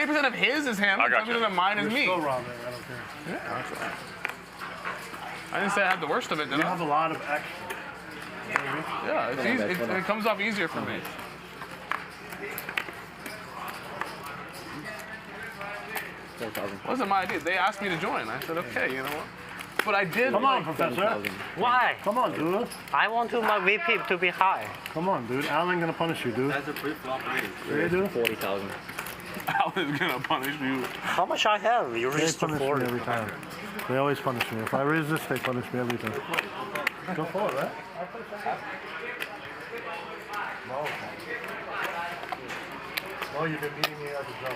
20% of his is him, 20% of mine is me. Still wrong, man. I don't care. Yeah, that's right. I didn't say I had the worst of it, did You I? have a lot of extra. Yeah, it's easy. It comes off easier for me. Wasn't my idea. They asked me to join. I said, okay, you know what? But I did. Come on, Professor. Why? Come on, dude. I want my VP to be high. Come on, dude. Alan gonna punish you, dude. That's a pre-flop raise. Yeah, dude. 40,000. Alan's gonna punish you. How much I have? You They raised to punish me 40. every time. They always punish me. If I raise this, they punish me every time. Go for it, right? No, you've been beating me at the drum.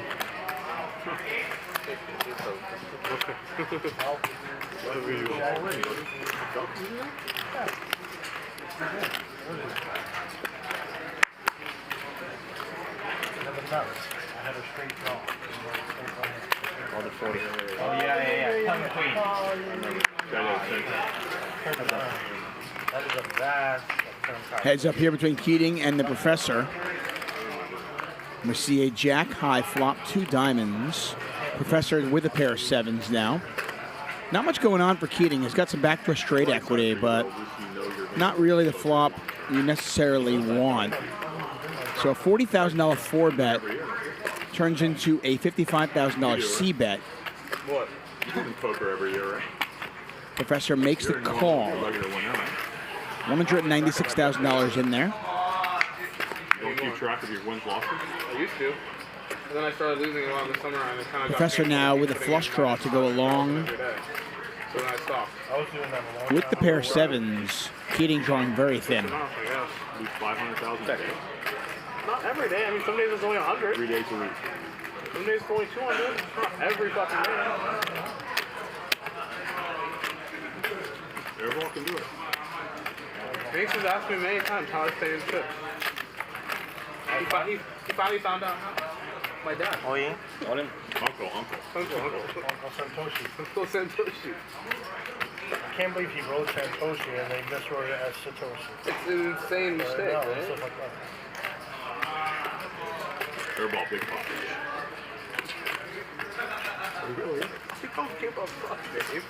I had a straight draw. All the 40. Oh, yeah. Tongue queen. That is a bad turn card. Heads up here between Keating and the Professor. We see a jack high flop, 2 diamonds. Professor with a pair of 7s now. Not much going on for Keating. He's got some backdoor straight equity, but not really the flop you necessarily want. So a $40,000 4-bet turns into a $55,000 C-bet. What? You do poker every year, right? Professor makes the call. $196,000 in there. You don't keep track of your wins, losses? I used to. And then I started losing a lot in the summer, and it kind of Professor now with a flush draw to go along So then I stopped. I was doing that a long with time the pair of ago. 7s. Keating drawing very thin. I guess. Lose 500,000 a day. Not every day. I mean, some days it's only 100. 3 days a week. Some days it's only 200. Not every fucking day. Everyone can do it. Mace has asked me many times how I stay in chips. He finally found out how. My dad. Oh, yeah? Uncle. Uncle. Uncle Santoshi. Uncle Santoshi. I can't believe he wrote Santoshi and they miswrote it as Satoshi. It's an insane mistake, No, right? stuff like that. Airball, big pop. Really? You don't give a fuck, Dave.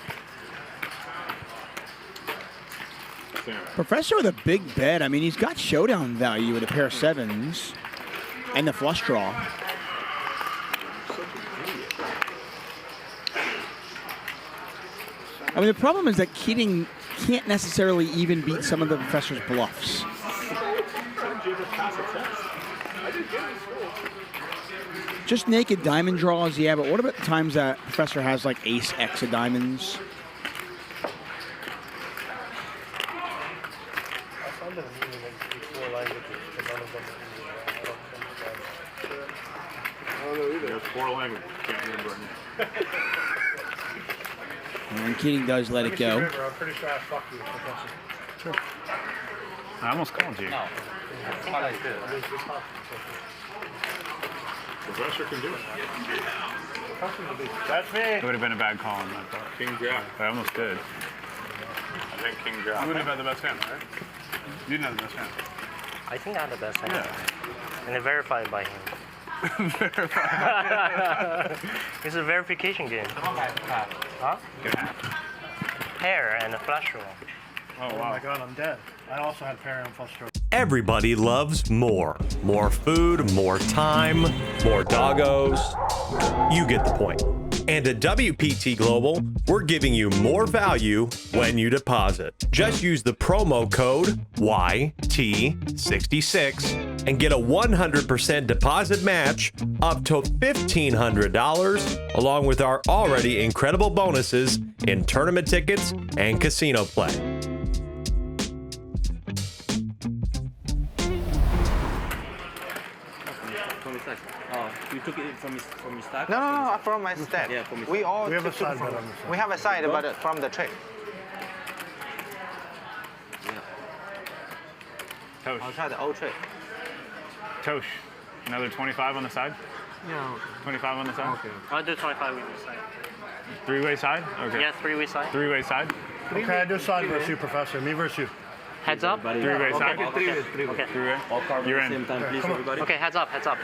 Sam. Professor with a big bet. I mean, he's got showdown value with a pair of 7s and the flush draw. I mean, the problem is that Keating can't necessarily even beat some of the Professor's bluffs. Just naked diamond draws, yeah, but what about the times that Professor has like ace X of diamonds? I found that a meaning that you speak 4 languages, but none of them are English. I don't understand. There's 4 languages. Can't remember any. And Keating does let it go. I'm pretty sure I fucked you, Professor. I almost called you. No. Professor can do it. That's me. It would have been a bad call on that part. King Jack. But I almost did. I think King Jack. You would have had the best hand, right? You didn't have the best hand. I think I had the best hand. Yeah. And verified by him. It's a verification game. Huh? Pair and a flash draw. Oh, Oh wow. my god, I'm dead. I also had pair and flush draw. Everybody loves more. More food, more time, more doggos. You get the point. And at WPT Global, we're giving you more value when you deposit. Just use the promo code YT66 and get a 100% deposit match up to $1,500, along with our already incredible bonuses in tournament tickets and casino play. Oh, you took it from his stack? No, from my stack. Yeah, from his We all We have a took side from, bet on this side. we have a side, but from the trick. I'll Tosh. try the old trick. Tosh. Another 25 on the side? Yeah. 25 on the side? Okay. I'll do 25 with this side. 3-way side? Okay. Yeah, 3-way side. 3-way side? Okay, I do side versus you, Professor. Me versus you. Heads up. 3-way side? Okay. Okay. 3-way? All cards You're at the in. same time, please, everybody. Okay, heads up, heads up.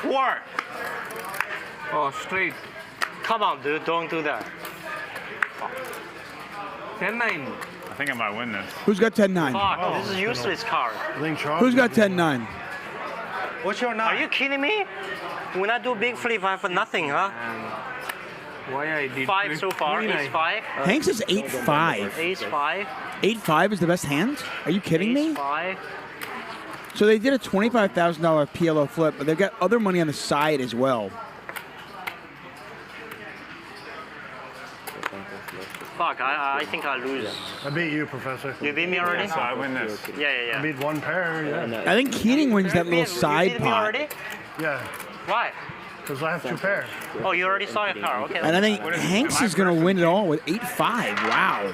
Four. Oh, straight. Come on, dude, don't do that. 10-9. I think I might win this. Who's got 10-9? Fuck, this is useless card. I think Charles. Who's got 10-9? What's your nine? Are you kidding me? When I do big flip, I have nothing, huh? Why I did 5 so far, ace 5. Hanks is 8-5. Ace 5. 8-5 is the best hand? Are you kidding me? Ace 5. So they did a $25,000 PLO flip, but they've got other money on the side as well. Fuck, I think I lose. I beat you, Professor. You beat me already? So I win this. Yeah. I beat one pair, yeah. I think Keating wins that You little beat side me pot. already? Yeah, Why? because I have 2 pairs. Oh, you already saw your card. Okay. And I think What is it? Hanks Am I is going to first? win it all with 8-5. Wow.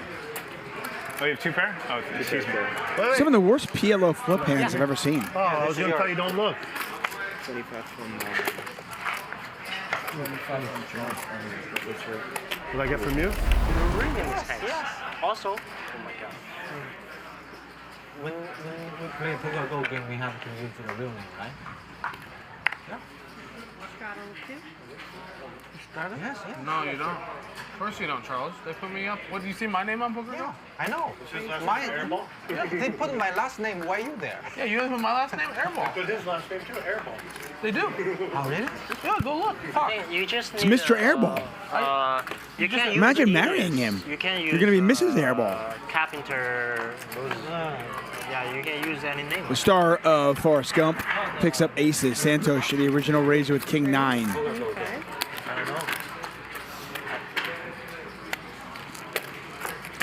Oh, you have 2 pair? Oh, excuse me. Wait. Some of the worst PLO flip hands I've ever seen. Oh, I was going to tell you don't look. 25 from. What did I get from you? Ring in this hand. Yes. Also, oh my god. When we play poker go game, we have to use the real name, right? Yes, yes. No, you don't. Of course you don't, Charles. They put me up. What, do you see my name on Poker Go? I know. They put my last name. Why you there? Yeah, you guys put my last name, Airball. Put his last name too, Airball. They do. Oh, really? Yeah, go look. Fuck. You just It's need, Mr. Airball. You can't use Imagine the marrying ears. him. You can use. You're going to be Mrs. Airball. Carpenter. Yeah, you can use any name. The star of Forrest Gump picks up aces. Santos, the original raiser with King 9.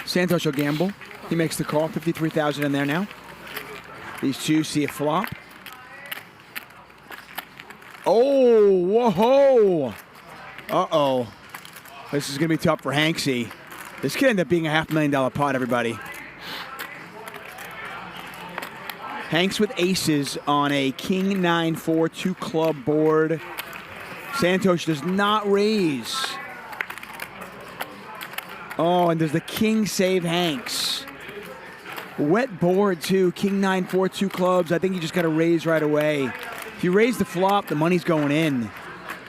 Santos will gamble. He makes the call. 53,000 in there now. These two see a flop. Oh, whoa. Uh-oh. This is going to be tough for Hanksy. This could end up being a $500,000 pot, everybody. Hanks with aces on a King 9-4 2-club board. Santos does not raise. Oh, and does the King save Hanks? Wet board, too. King 9-4 2 clubs. I think you just got to raise right away. If you raise the flop, the money's going in.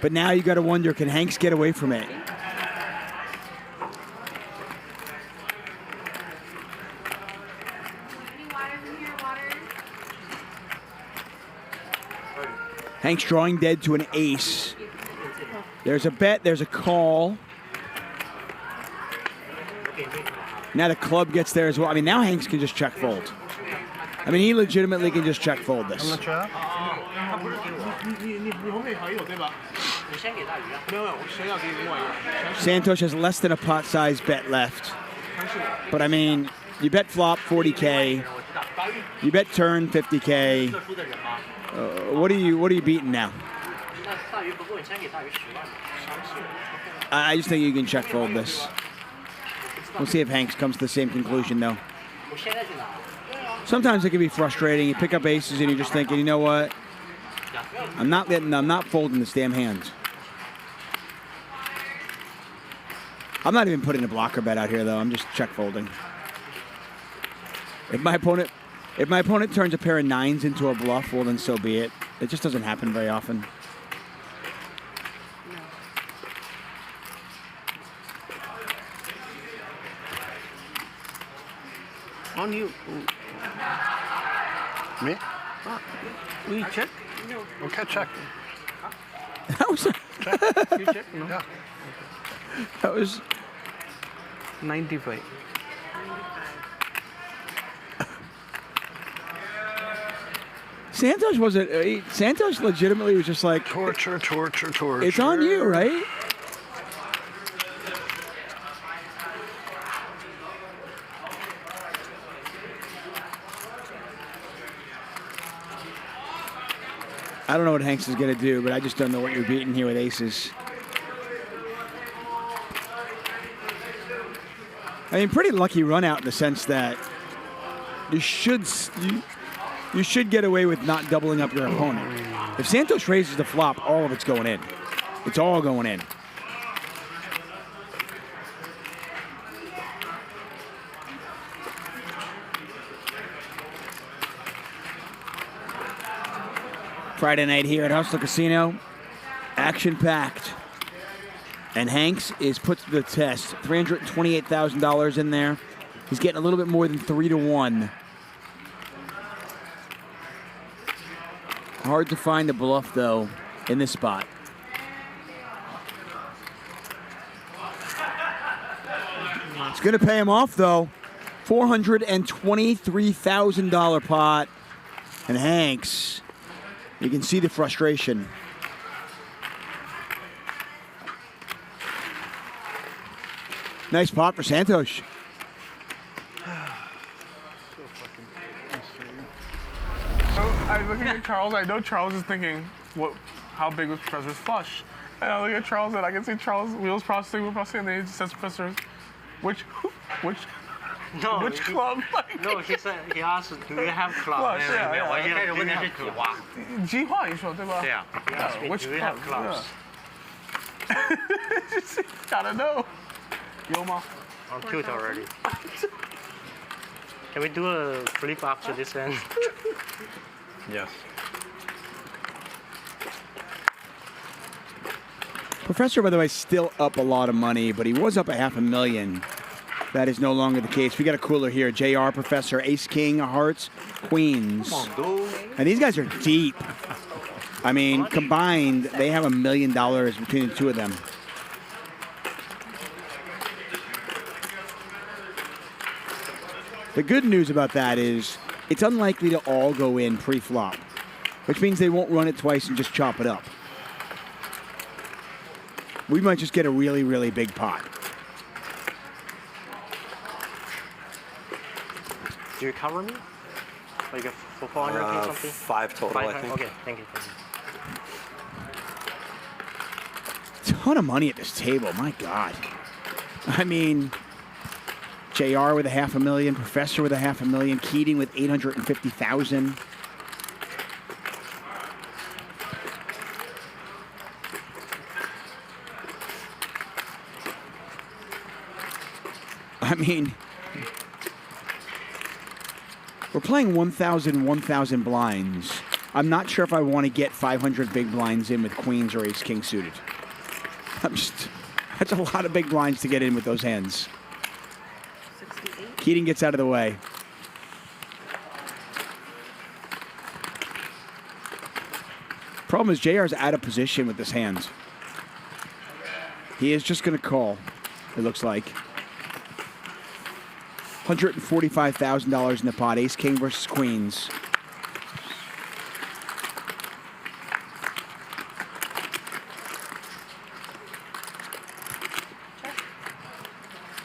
But now you got to wonder, can Hanks get away from it? Hanks drawing dead to an ace. There's a bet, there's a call. Now the club gets there as well. I mean, now Hanks can just check fold. I mean, he legitimately can just check fold this. I'm not sure. Santos has less than a pot size bet left. But I mean, you bet flop 40K. You bet turn 50K. What are you beating now? I just think you can check fold this. We'll see if Hanks comes to the same conclusion though. Sometimes it can be frustrating. You pick up aces and you're just thinking, you know what? I'm not folding this damn hand. I'm not even putting a blocker bet out here though. I'm just check folding. If my opponent turns a pair of 9s into a bluff, well then so be it. It just doesn't happen very often. On you. Me? Will you check? Okay, check. That was You check? No. Yeah. that was 95. Santos wasn't. Santos legitimately was just like, Torture. it's on you, right? I don't know what Hanks is going to do, but I just don't know what you're beating here with aces. I mean, pretty lucky run out in the sense that you should get away with not doubling up your opponent. If Santos raises the flop, all of it's going in. It's all going in. Friday night here at Hustler Casino. Action-packed. And Hanks is put to the test. $328,000 in there. He's getting a little bit more than 3-1. Hard to find a bluff, though, in this spot. It's going to pay him off, though. $423,000 pot. And Hanks, you can see the frustration. Nice pot for Santhosh. So I'm looking at Charles. I know Charles is thinking, how big was Professor's flush? And I look at Charles and I can see Charles' wheels processing, and then he just says, Professor, which club? No, he said he asked, do you have club? Flush, yeah. 我一开始问他是几花。计划你说对吧？对啊。He asked me, Which do you have club? clubs? Gotta know. 有吗？ I'm tilt already. Can we do a flip after this end? Yes. Professor, by the way, still up a lot of money, but he was up a $500,000. That is no longer the case. We got a cooler here. JR, Professor, Ace, King, Hearts, Queens. And these guys are deep. I mean, combined, they have $1 million between the two of them. The good news about that is it's unlikely to all go in pre-flop, which means they won't run it twice and just chop it up. We might just get a really, really big pot. Do you cover me? Like for 400 or something? 5 total, I think. Okay, thank you. Ton of money at this table, my God. I mean, JR with a $500,000, Professor with a $500,000, Keating with $850,000. I mean, we're playing 1,000 blinds. I'm not sure if I want to get 500 big blinds in with Queens or Ace King suited. That's a lot of big blinds to get in with those hands. Keating gets out of the way. Problem is JR's out of position with this hand. He is just going to call, it looks like. $145,000 in the pot. Ace King versus Queens.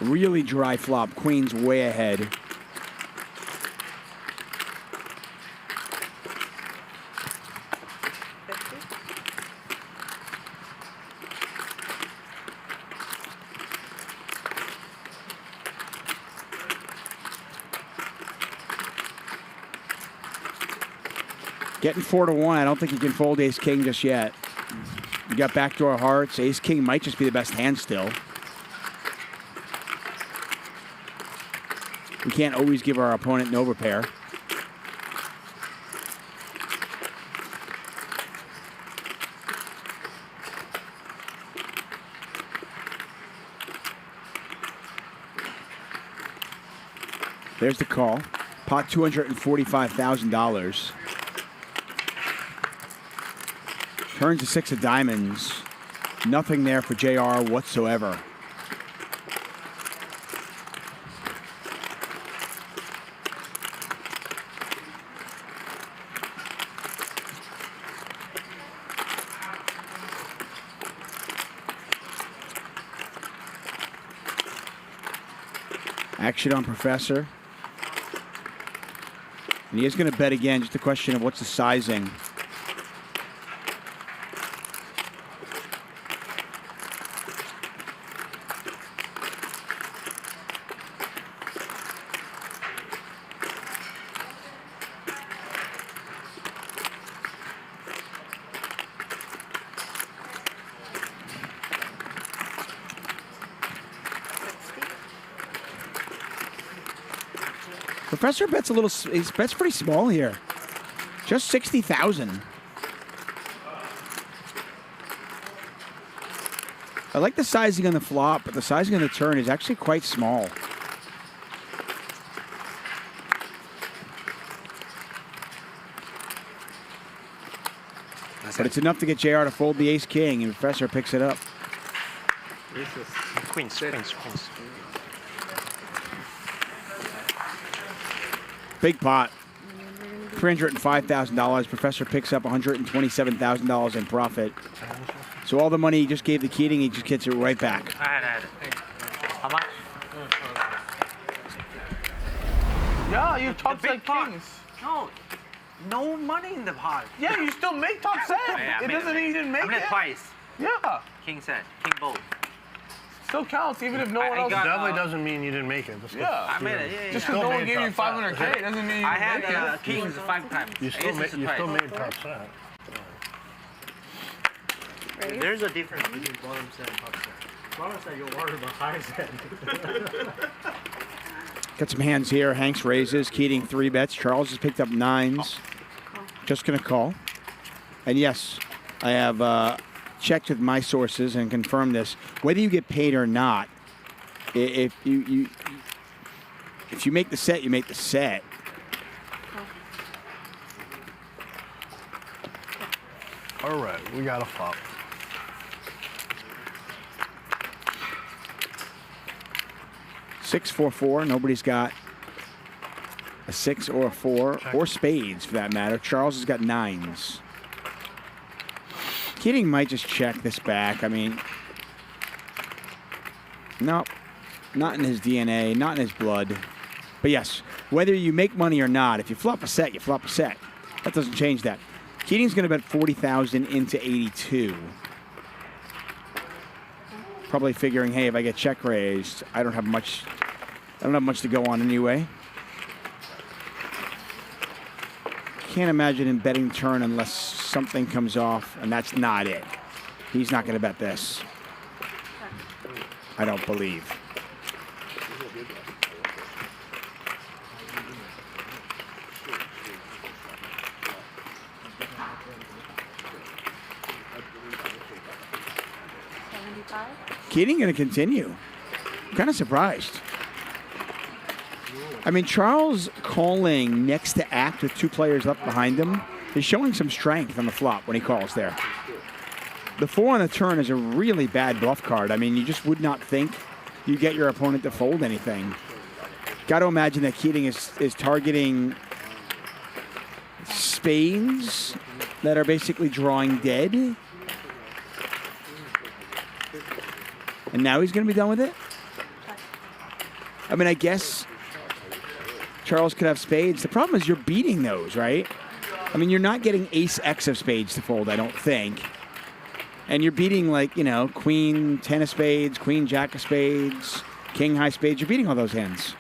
Really dry flop. Queens way ahead. Getting 4-1. I don't think he can fold Ace King just yet. You got backdoor hearts. Ace King might just be the best hand still. We can't always give our opponent an overpair. There's the call. Pot $245,000. Turns to 6 of diamonds. Nothing there for JR whatsoever. Action on Professor. And he is going to bet again, just a question of what's the sizing. Professor bets a little, he bets pretty small here. Just 60,000. I like the sizing on the flop, but the sizing on the turn is actually quite small. But it's enough to get JR to fold the ace-king, and Professor picks it up. Queens. Big pot. $305,000. Professor picks up $127,000 in profit. So all the money he just gave the Keating, he just gets it right back. How much? Yeah, you top set pot. kings. No money in the pot. Yeah, you still make top set. It doesn't mean you didn't make it. Twice. Yeah, King set. King both. still counts even if no one else. Definitely doesn't mean you didn't make it. Yeah. I made it. Yeah, Just because no one gave you 500K doesn't mean you I didn't make had it. kings 5 times. You still made top set. There's a difference between bottom set and top set. Bottom set, you'll order the high set. Got some hands here. Hanks raises. Keating 3 bets. Charles has picked up 9s. Just going to call. And yes, I have checked with my sources and confirmed this. Whether you get paid or not, if you make the set, you make the set. All right, we got a flop. Six, 4, 4. Nobody's got a 6 or a 4 or spades for that matter. Charles has got 9s. Keating might just check this back. I mean, no, not in his DNA, not in his blood. But yes, whether you make money or not, if you flop a set, you flop a set. That doesn't change that. Keating's going to bet 40,000 into 82. Probably figuring, hey, if I get check raised, I don't have much to go on anyway. Can't imagine him betting turn unless something comes off, and that's not it. He's not going to bet this. I don't believe. Keating going to continue. I'm kind of surprised. I mean, Charles calling next to act with 2 players up behind him is showing some strength on the flop when he calls there. The 4 on the turn is a really bad bluff card. I mean, you just would not think you get your opponent to fold anything. Got to imagine that Keating is targeting spades that are basically drawing dead. And now he's going to be done with it? I mean, I guess Charles could have spades. The problem is you're beating those, right? I mean, you're not getting ace-X of spades to fold, I don't think. And you're beating, like, you know, queen, 10 of spades, queen, jack of spades, king, high spades. You're beating all those hands.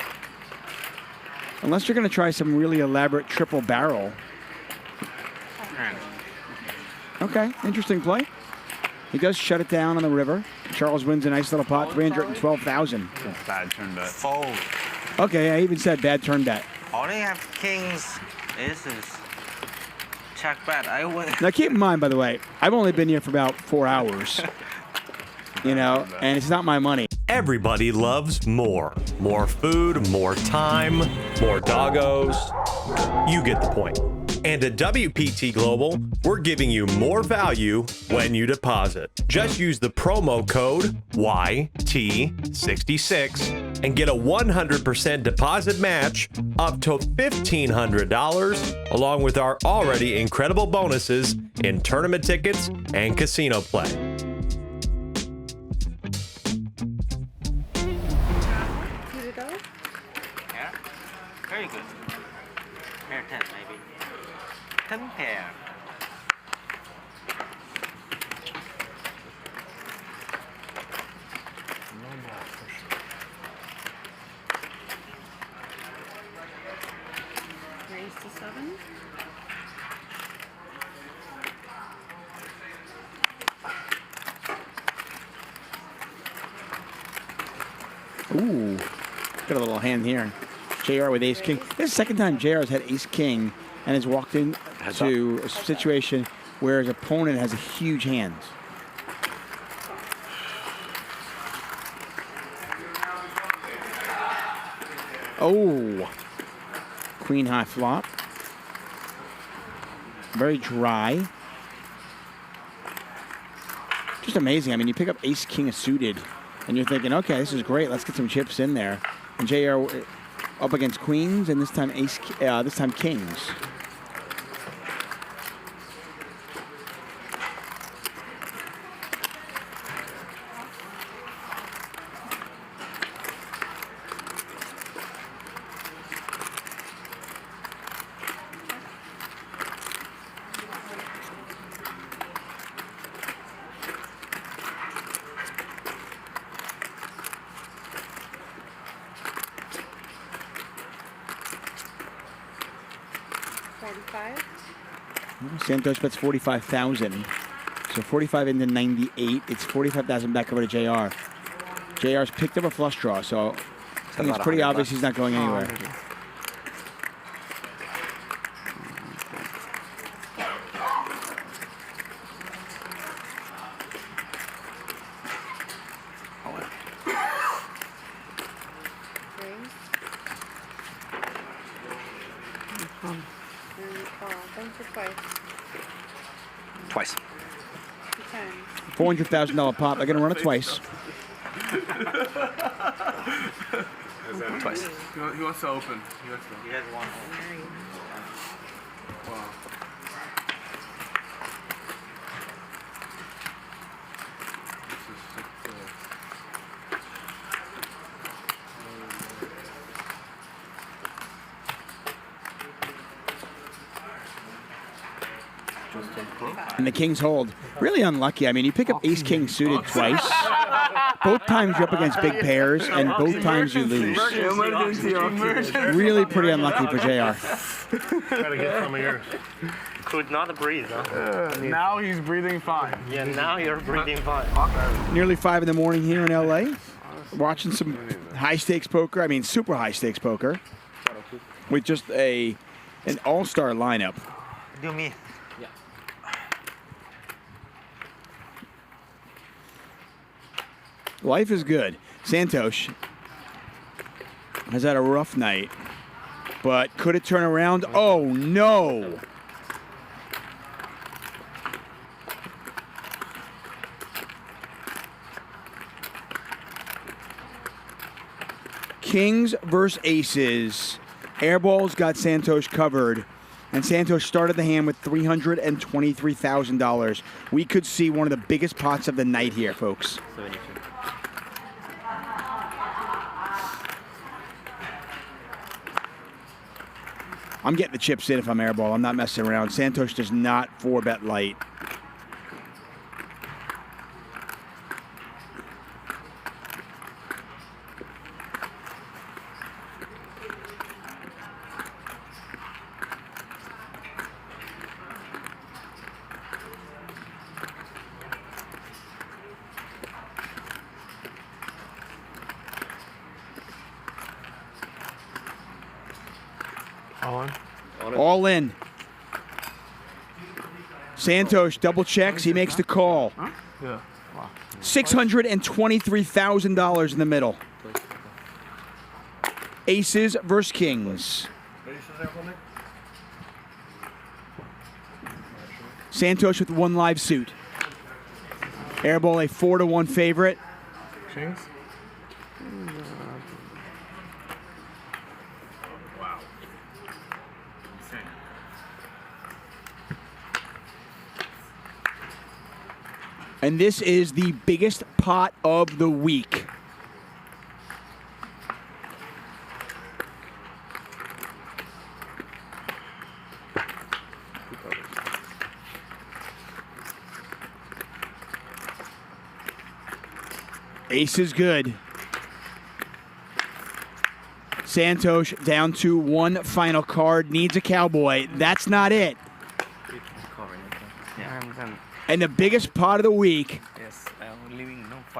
Unless you're going to try some really elaborate triple barrel. Okay, interesting play. He does shut it down on the river. Charles wins a nice little pot, 312,000. Bad turn bet. Fold. Okay, I even said bad turn bet. Only have kings, aces. Check bet. I win. Now keep in mind, by the way, I've only been here for about 4 hours. You know, and it's not my money. Everybody loves more. More food, more time, more doggos. You get the point. And at WPT Global, we're giving you more value when you deposit. Just use the promo code YT66 and get a 100% deposit match up to $1,500, along with our already incredible bonuses in tournament tickets and casino play. Yeah. Very good. Pair 10, maybe. 10 pair. Raise to 7. Ooh, got a little hand here. JR with ace king. This is the second time JR has had ace king and has walked into a situation where his opponent has a huge hand. Oh. Queen high flop. Very dry. Just amazing. I mean, you pick up ace king suited, and you're thinking, okay, this is great. Let's get some chips in there. And JR up against queens, and this time kings. Santos bets 45,000. So 45 into 98. It's 45,000 back over to JR. JR's picked up a flush draw, so I think it's pretty obvious he's not going anywhere. Twice. $400,000 pop. They're going to run it twice. Twice. He wants to open. He has one. Wow. And the kings hold. Really unlucky. I mean, you pick up ace king suited twice. Both times you're up against big pairs, and both times you lose. Really pretty unlucky for JR. Gotta get some of yours. Could not breathe, huh? Now he's breathing fine. Yeah, now you're breathing fine. Nearly 5 in the morning here in LA. Watching some high stakes poker. I mean, super high stakes poker. With just an all-star lineup. Do me. Life is good. Santhosh has had a rough night, but could it turn around? Oh, no. Kings versus aces. Airball's got Santhosh covered, and Santhosh started the hand with $323,000. We could see one of the biggest pots of the night here, folks. 72. I'm getting the chips in if I'm airball. I'm not messing around. Santhosh does not 4-bet light. All in. Santhosh double checks. He makes the call. Yeah. Wow. $623,000 in the middle. Aces versus kings. Santhosh with one live suit. Airball a 4-1 favorite. Kings? And this is the biggest pot of the week. Ace is good. Santhosh down to one final card. Needs a cowboy. That's not it. And the biggest pot of the week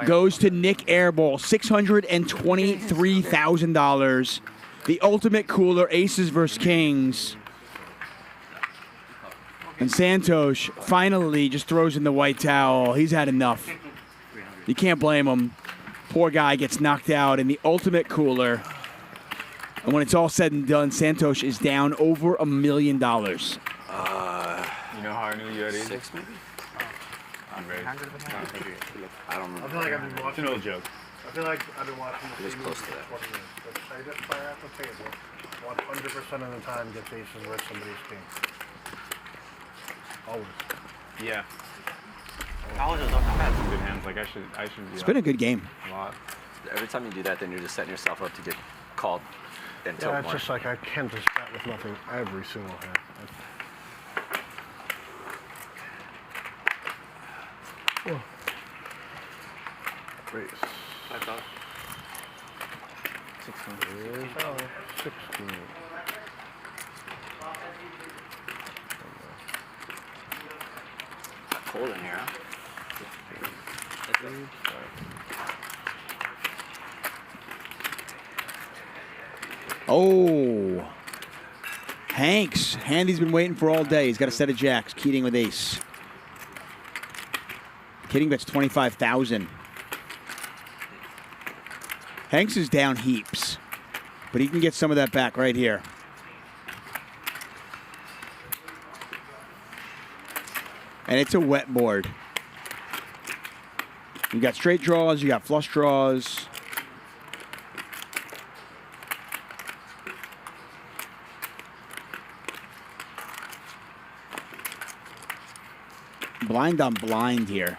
goes to Nick Airball, $623,000. The ultimate cooler, aces versus kings. And Santhosh finally just throws in the white towel. He's had enough. You can't blame him. Poor guy gets knocked out in the ultimate cooler. And when it's all said and done, Santhosh is down over $1 million. You know how I knew you had 6 maybe? I'm ready. I don't remember. I feel like I've been It's watching. an old joke. I feel like I've been watching It was close to that. 20 minutes. But I just fire at the table. 100% of the time gets aces with somebody's king. Always. Yeah. How I've had some good hands. Like I should be. It's been a good game. A lot. Every time you do that, then you're just setting yourself up to get called and tilt Yeah, it's more. just like I can't just bet with nothing every single hand. Oh. Race. 16. 16. Cold in here, huh? Oh. Hanks. Handy's been waiting for all day. He's got a set of jacks. Keating with ace. Keating bets 25,000. Hanks is down heaps, but he can get some of that back right here. And it's a wet board. You got straight draws, you got flush draws. Blind on blind here.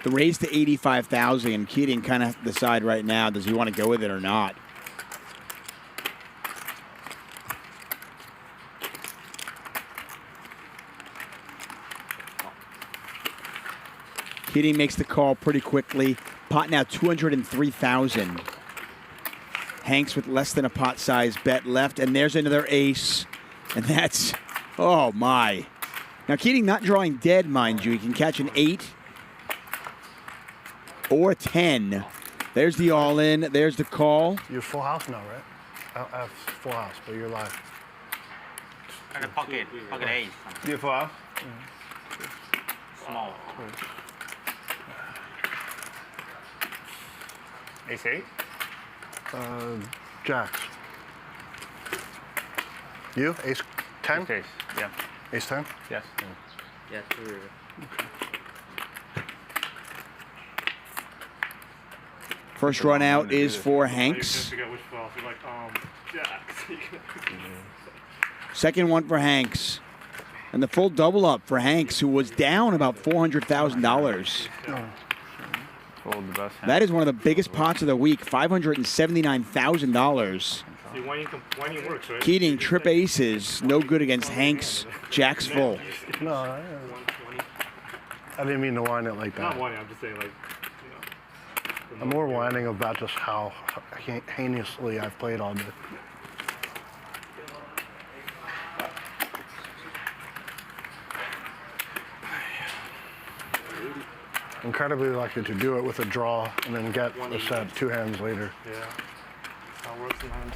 The raise to 85,000. Keating kind of decide right now, does he want to go with it or not? Keating makes the call pretty quickly. Pot now 203,000. Hanks with less than a pot size bet left, and there's another ace, and that's, oh my. Now Keating not drawing dead, mind you. He can catch an 8 or a 10. There's the all-in. There's the call. You're full house now, right? I have full house, but you're live. Like a pocket ace. You full house? Small. Ace 8? Jacks. You? Ace 10? Ace, yeah. Ace 10? Yes. Yeah, true. First run out is for Hanks. Second one for Hanks. And the full double up for Hanks, who was down about $400,000. Fold the best hand. That is one of the biggest pots of the week, $579,000. Keating, trip aces, no good against Hanks. Jacks full. No, I didn't mean to whine it like that. Not whining, I'm just saying, like, I'm more whining about just how heinously I've played all day. Incredibly lucky to do it with a draw and then get a set 2 hands later. yeah. That works sometimes.